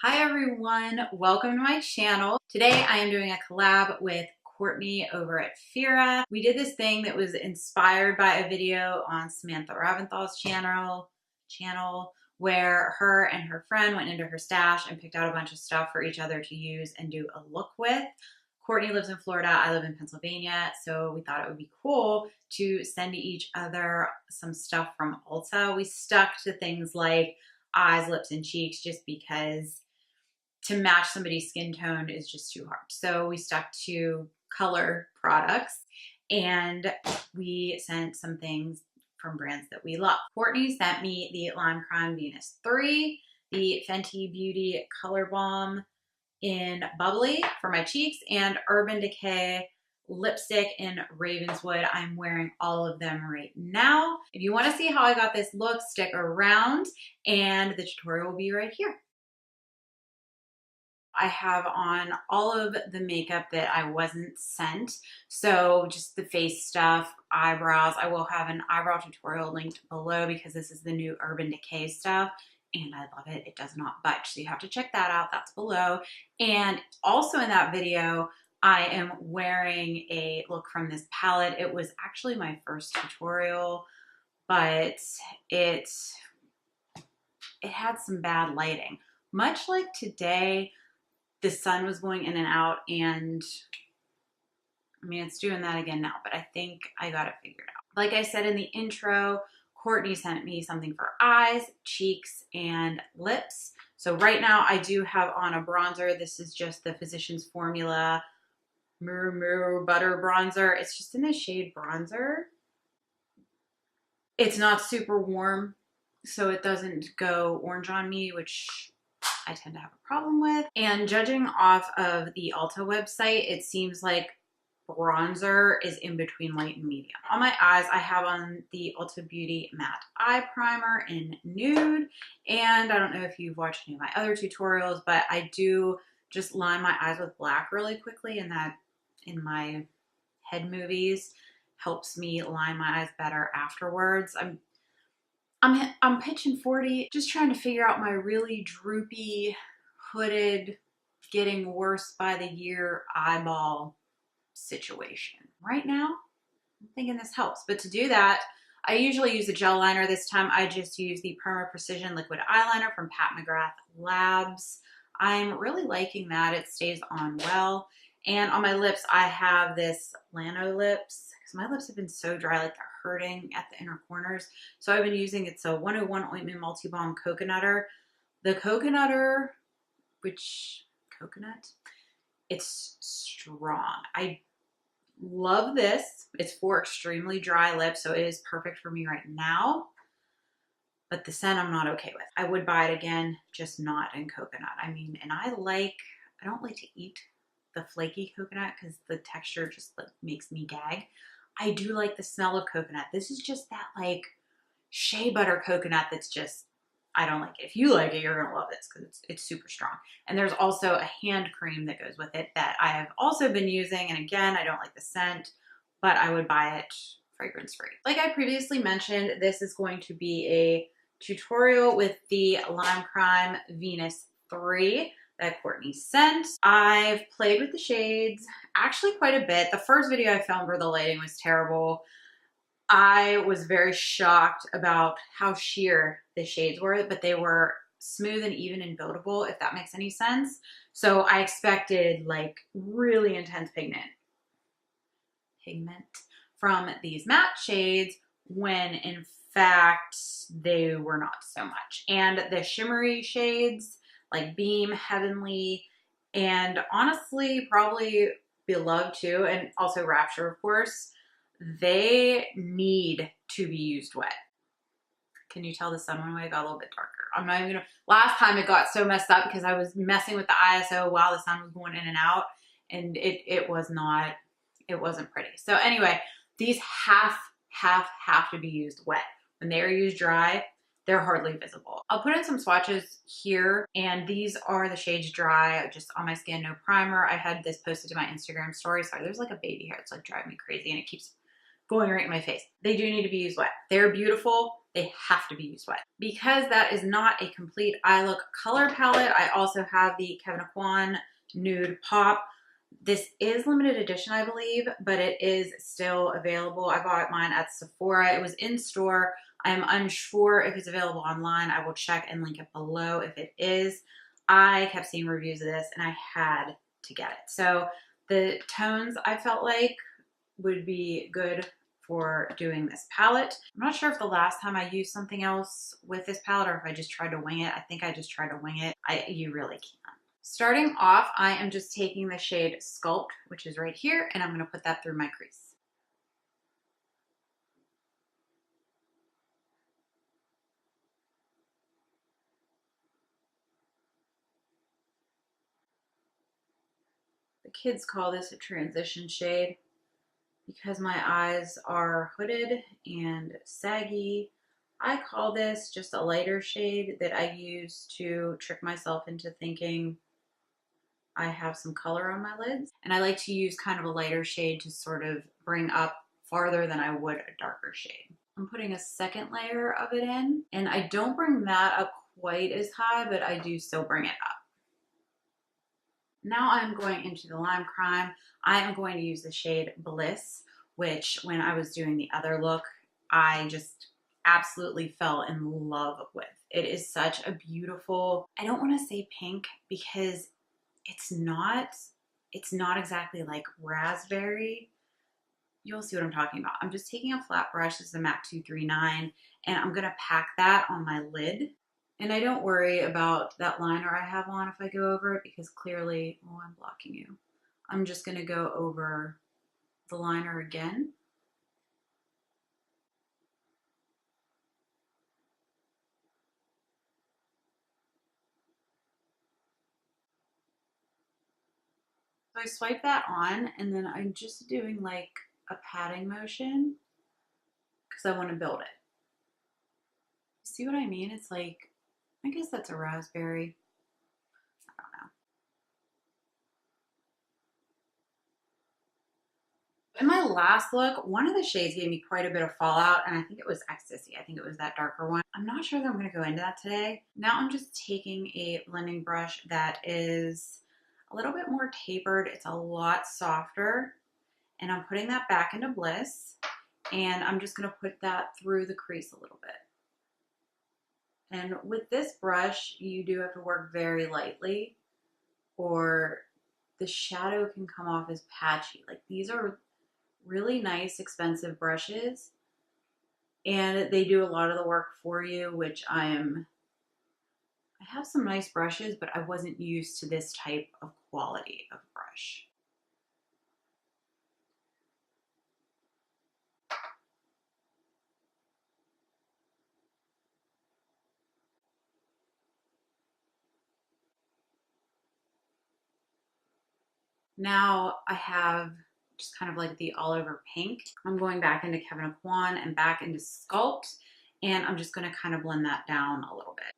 Hi everyone, welcome to my channel. Today I am doing a collab with Courtney over at PHYRRA. We did this thing that was inspired by a video on Samantha Ravndahl's channel where her and her friend went into her stash and picked out a bunch of stuff for each other to use and do a look with. Courtney lives in Florida, I live in Pennsylvania, so we thought it would be cool to send each other some stuff from Ulta. We stuck to things like eyes, lips, and cheeks just because to match somebody's skin tone is just too hard. So we stuck to color products and we sent some things from brands that we love. Courtney sent me the Lime Crime Venus 3, the Fenty Beauty Color Balm in Bubbly for my cheeks, and Urban Decay lipstick in Ravenswood. I'm wearing all of them right now. If you want to see how I got this look, stick around and the tutorial will be right here. I have on all of the makeup that I wasn't sent. So just the face stuff, eyebrows. I will have an eyebrow tutorial linked below because this is the new Urban Decay stuff and I love it. It does not budge. So you have to check that out. That's below. And also in that video, I am wearing a look from this palette. It was actually my first tutorial, but it had some bad lighting. Much like today, the sun was going in and out, and I mean, it's doing that again now, but I think I got it figured out. Like I said in the intro, Courtney sent me something for eyes, cheeks, and lips. So right now I do have on a bronzer. This is just the Physicians Formula Mirror Butter Bronzer. It's just in the shade Bronzer. It's not super warm, so it doesn't go orange on me, which I tend to have a problem with. And judging off of the Ulta website, it seems like bronzer is in between light and medium. On my eyes, I have on the Ulta Beauty Matte Eye Primer in Nude. And I don't know if you've watched any of my other tutorials, but I do just line my eyes with black really quickly, and that in my head movies helps me line my eyes better afterwards. I'm pitching 40, just trying to figure out my really droopy, hooded, getting worse by the year eyeball situation. Right now, I'm thinking this helps. But to do that, I usually use a gel liner. This time I just use the Perma Precision Liquid Eyeliner from McGrath Labs. I'm really liking that. It stays on well. And on my lips, I have this Lano Lips, because my lips have been so dry, like they're hurting at the inner corners. So I've been using, it's a 101 Ointment Multi-Balm Coconutter. The Coconutter, it's strong. I love this. It's for extremely dry lips, so it is perfect for me right now. But the scent I'm not okay with. I would buy it again, just not in coconut. I mean, and I don't like to eat the flaky coconut because the texture just like makes me gag. I do like the smell of coconut. This is just that like shea butter coconut that's just, I don't like it. If you like it, you're gonna love this because it's super strong. And there's also a hand cream that goes with it that I have also been using. And again, I don't like the scent, but I would buy it fragrance free. Like I previously mentioned, this is going to be a tutorial with the Lime Crime Venus 3 that Courtney sent. I've played with the shades actually quite a bit. The first video I filmed where the lighting was terrible, I was very shocked about how sheer the shades were, but they were smooth and even and buildable, if that makes any sense. So I expected like really intense pigment from these matte shades when in fact they were not so much. And the shimmery shades like Beam, Heavenly, and honestly probably Beloved too, and also Rapture of course, they need to be used wet. Can you tell the sun went away? It got a little bit darker. I'm not even gonna, last time it got so messed up because I was messing with the ISO while the sun was going in and out, and it wasn't pretty. So anyway, these have to be used wet. When they are used dry, they're hardly visible. I'll put in some swatches here, and these are the shades dry, just on my skin, no primer. I had this posted to my Instagram story. Sorry, there's like a baby here. It's like driving me crazy, and it keeps going right in my face. They do need to be used wet. They're beautiful. they have to be used wet. Because that is not a complete eye look color palette, I also have the Kevyn Aucoin Nude Pop. This is limited edition, I believe, but it is still available. I bought mine at Sephora. It was in store. I'm unsure if it's available online. I will check and link it below if it is. I kept seeing reviews of this and I had to get it. So the tones I felt like would be good for doing this palette. I'm not sure if the last time I used something else with this palette or if I just tried to wing it. I think I just tried to wing it. You really can't. Starting off, I am just taking the shade Sculpt, which is right here, and I'm going to put that through my crease. The kids call this a transition shade. Because my eyes are hooded and saggy, I call this just a lighter shade that I use to trick myself into thinking I have some color on my lids. And I like to use kind of a lighter shade to sort of bring up farther than I would a darker shade. I'm putting a second layer of it in, and I don't bring that up quite as high, but I do still bring it up. Now I'm going into the Lime Crime. I am going to use the shade Bliss, which when I was doing the other look, I just absolutely fell in love with. It is such a beautiful, I don't want to say pink because it's not exactly like raspberry. You'll see what I'm talking about. I'm just taking a flat brush. This is a MAC 239, and I'm gonna pack that on my lid. And I don't worry about that liner I have on if I go over it because clearly, oh, I'm blocking you. I'm just gonna go over the liner again. So I swipe that on and then I'm just doing like a patting motion because I want to build it. See what I mean? It's like, I guess that's a raspberry. I don't know. In my last look, one of the shades gave me quite a bit of fallout, and I think it was Ecstasy. I think it was that darker one. I'm not sure that I'm going to go into that today. Now I'm just taking a blending brush that is a little bit more tapered. It's a lot softer, and I'm putting that back into Bliss, and I'm just going to put that through the crease a little bit. And with this brush, you do have to work very lightly, or the shadow can come off as patchy. Like, these are really nice, expensive brushes, and they do a lot of the work for you, which I have some nice brushes, but I wasn't used to this type of quality of brush. Now I have just kind of like the all over pink. I'm going back into Kevyn Aucoin and back into Sculpt, and I'm just going to kind of blend that down a little bit.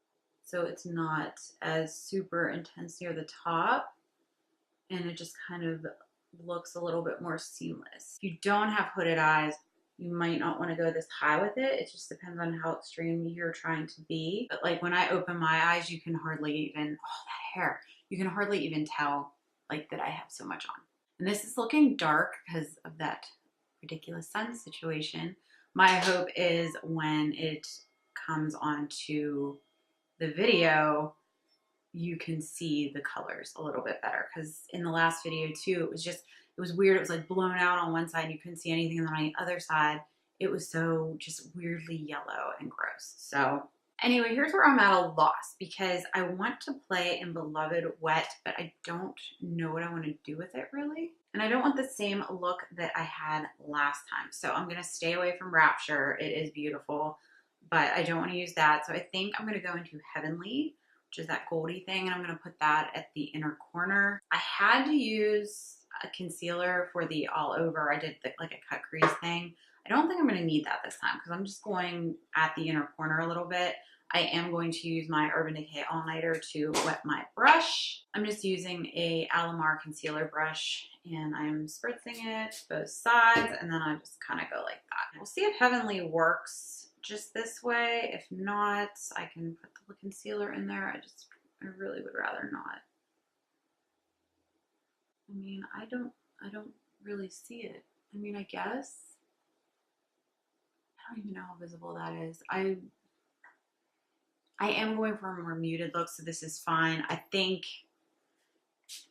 So it's not as super intense near the top, and it just kind of looks a little bit more seamless. If you don't have hooded eyes, you might not want to go this high with it. It just depends on how extreme you're trying to be. But like when I open my eyes, you can hardly even, oh, that hair, you can hardly even tell like that I have so much on. And this is looking dark because of that ridiculous sun situation. My hope is when it comes onto the video, you can see the colors a little bit better, because in the last video too, it was weird. It was like blown out on one side and you couldn't see anything, and then on the other side it was so just weirdly yellow and gross. So anyway, here's where I'm at a loss, because I want to play in Beloved Wet, but I don't know what I want to do with it really. And I don't want the same look that I had last time. So I'm going to stay away from Rapture. It is beautiful, but I don't want to use that. So I think I'm going to go into Heavenly, which is that goldy thing, and I'm going to put that at the inner corner. I had to use a concealer for the all over. I did like a cut crease thing. I don't think I'm going to need that this time because I'm just going at the inner corner a little bit. I am going to use my Urban Decay All Nighter to wet my brush. I'm just using a Alamar concealer brush, and I'm spritzing it both sides, and then I just kind of go like that. We'll see if Heavenly works just this way. If not, I can put the concealer in there. I really would rather not. I mean, I don't really see it. I mean, I guess. I don't even know how visible that is. I am going for a more muted look, so this is fine. I think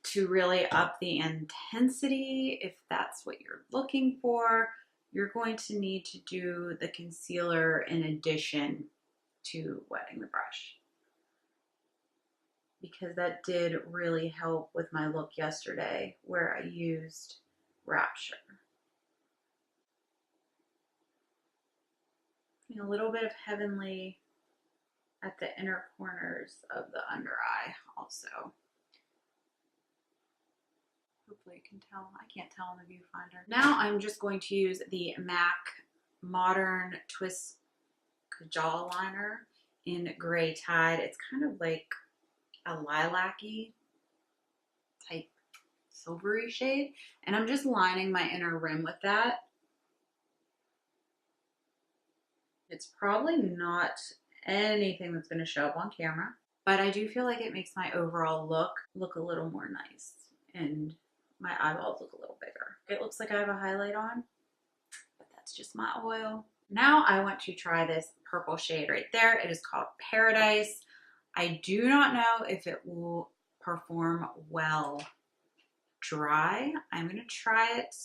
to really up the intensity, if that's what you're looking for, you're going to need to do the concealer in addition to wetting the brush, because that did really help with my look yesterday where I used Rapture. And a little bit of Heavenly at the inner corners of the under eye also. Hopefully you can tell. I can't tell in the viewfinder. Now I'm just going to use the MAC Modern Twist Kajal liner in Gray Tide. It's kind of like a lilac-y type silvery shade. And I'm just lining my inner rim with that. It's probably not anything that's going to show up on camera, but I do feel like it makes my overall look a little more nice, and my eyeballs look a little bigger. It looks like I have a highlight on, but that's just my oil. Now I want to try this purple shade right there. It is called Paradise. I do not know if it will perform well dry. I'm going to try it.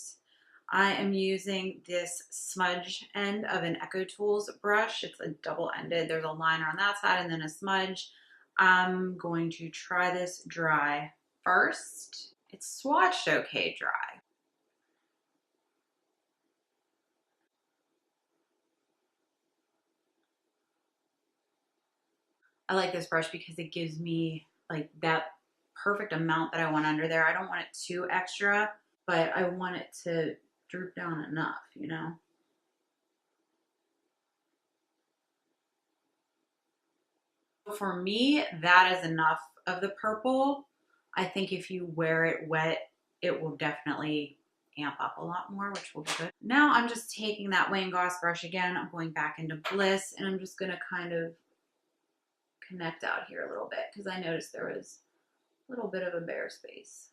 I am using this smudge end of an Echo Tools brush. It's a double-ended. There's a liner on that side and then a smudge. I'm going to try this dry first. It's swatched okay dry. I like this brush because it gives me like that perfect amount that I want under there. I don't want it too extra, but I want it to droop down enough, you know? For me, that is enough of the purple. I think if you wear it wet, it will definitely amp up a lot more, which will be good. Now I'm just taking that Wayne Goss brush again. I'm going back into Bliss, and I'm just going to kind of connect out here a little bit because I noticed there was a little bit of a bare space.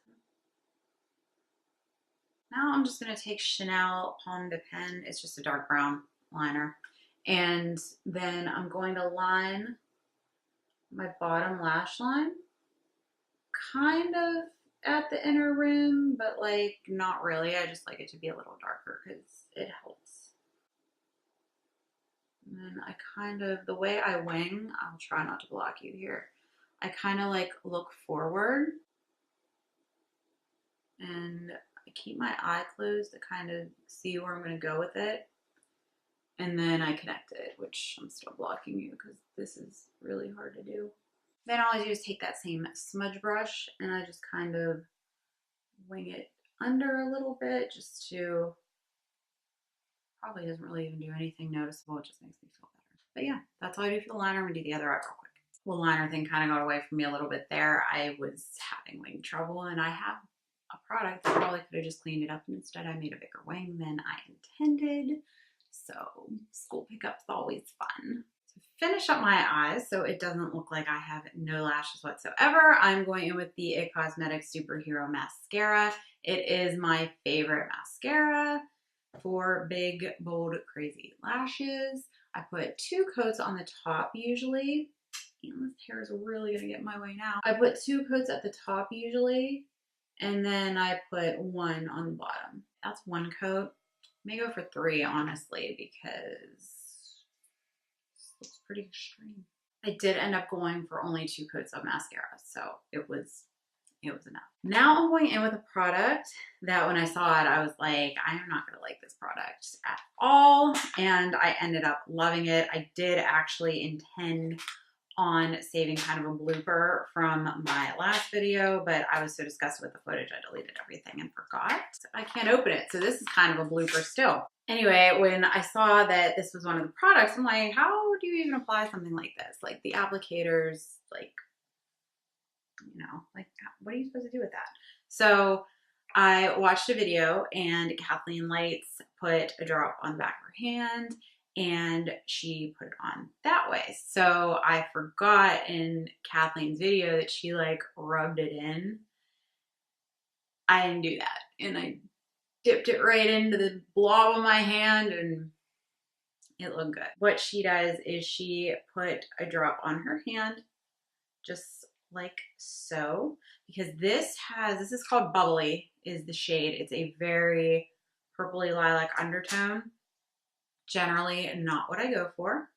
Now I'm just going to take Chanel Pomme de Pin. It's just a dark brown liner. And then I'm going to line my bottom lash line kind of at the inner rim, but like not really. I just like it to be a little darker because it helps. And then I kind of, the way I wing, I'll try not to block you here. I kind of like look forward and I keep my eye closed to kind of see where I'm going to go with it. And then I connect it, which I'm still blocking you because this is really hard to do. Then all I do is take that same smudge brush and I just kind of wing it under a little bit just to, probably doesn't really even do anything noticeable. It just makes me feel better. But yeah, that's all I do for the liner. I'm gonna do the other eye real quick. Well, liner thing kind of got away from me a little bit there. I was having wing trouble and I have a product that probably could have just cleaned it up, and instead I made a bigger wing than I intended. So school pickup's always fun. To finish up my eyes so it doesn't look like I have no lashes whatsoever, I'm going in with the It Cosmetics Superhero Mascara. It is my favorite mascara for big, bold, crazy lashes. I put 2 coats on the top usually. And this hair is really gonna get in my way now. I put 2 coats at the top usually, and then I put 1 on the bottom. That's 1 coat. May go for 3, honestly, because this looks pretty extreme. I did end up going for only 2 coats of mascara, so it was enough. Now I'm going in with a product that when I saw it, I was like, I am not gonna like this product at all, and I ended up loving it. I did actually intend on saving kind of a blooper from my last video, but I was so disgusted with the footage, I deleted everything and forgot. So I can't open it, so this is kind of a blooper still. Anyway, when I saw that this was one of the products, I'm like, how do you even apply something like this? Like the applicators, like, you know, like what are you supposed to do with that? So I watched a video and Kathleen Lights put a drop on the back of her hand and she put it on that way. So I forgot in Kathleen's video that she like rubbed it in. I didn't do that, and I dipped it right into the blob of my hand and it looked good. What she does is she put a drop on her hand, just like so, because this is called Bubbly is the shade. It's a very purpley lilac undertone. Generally not what I go for.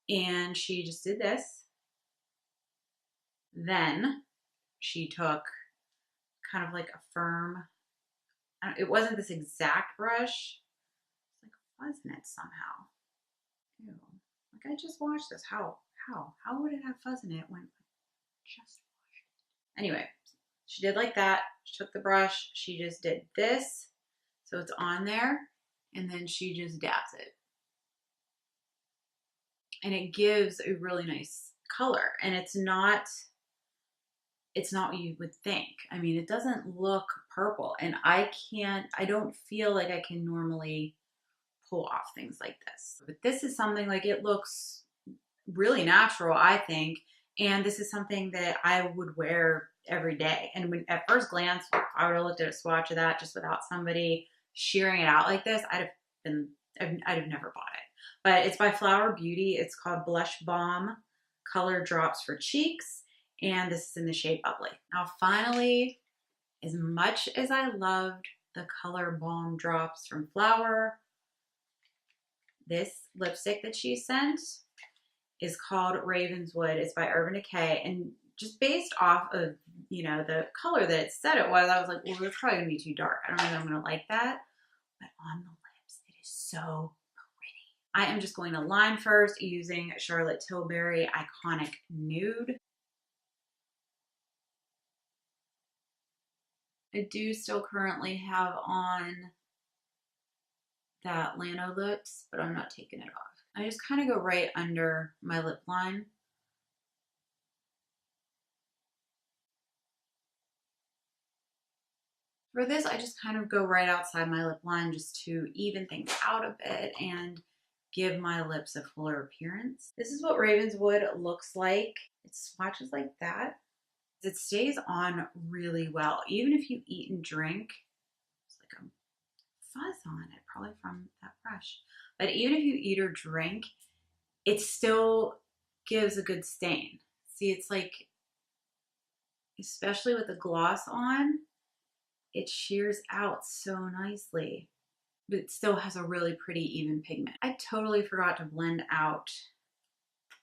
And she just did this. Then she took kind of like a firm, it wasn't this exact brush. It's like fuzz in it somehow. Ew. Like I just washed this. How would it have fuzz in it when I just washed it? Anyway, she did like that. She took the brush. She just did this. So it's on there. And then she just dabs it. And it gives a really nice color. And it's not what you would think. I mean, it doesn't look purple. And I don't feel like I can normally pull off things like this. But this is something like it looks really natural, I think. And this is something that I would wear every day. And when, at first glance, I would have looked at a swatch of that just without somebody shearing it out like this, I'd have never bought it. But it's by Flower Beauty. It's called Blush Balm Color Drops for Cheeks. And this is in the shade Bubbly. Now finally, as much as I loved the Color Balm drops from Flower, this lipstick that she sent is called Ravenswood. It's by Urban Decay. And just based off of, you know, the color that it said it was, I was like, well, it's probably gonna be too dark. I don't know if I'm gonna like that. But on the lips, it is so pretty. I am just going to line first using Charlotte Tilbury Iconic Nude. I do still currently have on that Lano lips, but I'm not taking it off. I just kind of go right under my lip line. For this, I just kind of go right outside my lip line just to even things out a bit and give my lips a fuller appearance. This is what Ravenswood looks like. It swatches like that. It stays on really well. Even if you eat and drink, there's like a fuzz on it, probably from that brush. But even if you eat or drink, it still gives a good stain. See, it's like, especially with the gloss on, it shears out so nicely, but it still has a really pretty even pigment. I totally forgot to blend out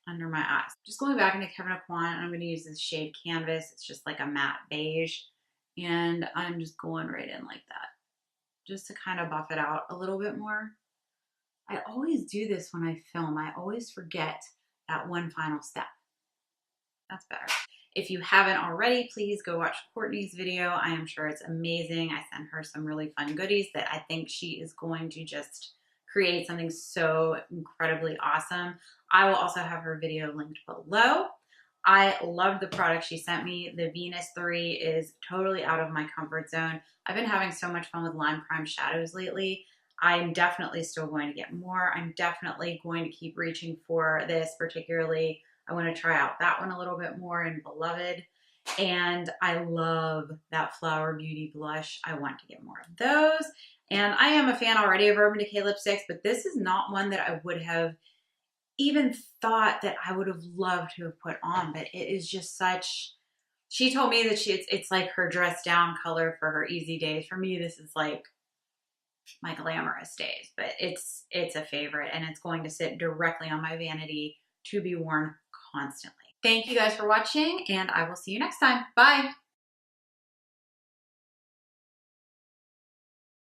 under my eyes. Just going back into Kevyn Aucoin, I'm going to use this shade Canvas. It's just like a matte beige, and I'm just going right in like that, just to kind of buff it out a little bit more. I always do this when I film. I always forget that one final step. That's better. If you haven't already, please go watch Courtney's video. I am sure it's amazing. I sent her some really fun goodies that I think she is going to just create something so incredibly awesome. I will also have her video linked below. I love the product she sent me. The Venus 3 is totally out of my comfort zone. I've been having so much fun with Lime Prime shadows lately. I'm definitely still going to get more. I'm definitely going to keep reaching for this particularly. I want to try out that one a little bit more in Beloved. And I love that Flower Beauty blush. I want to get more of those. And I am a fan already of Urban Decay lipsticks, but this is not one that I would have even thought that I would have loved to have put on. But it is just such, she told me that it's like her dress down color for her easy days. For me, this is like my glamorous days, but it's a favorite, and it's going to sit directly on my vanity to be worn constantly. Thank you guys for watching, and I will see you next time. Bye.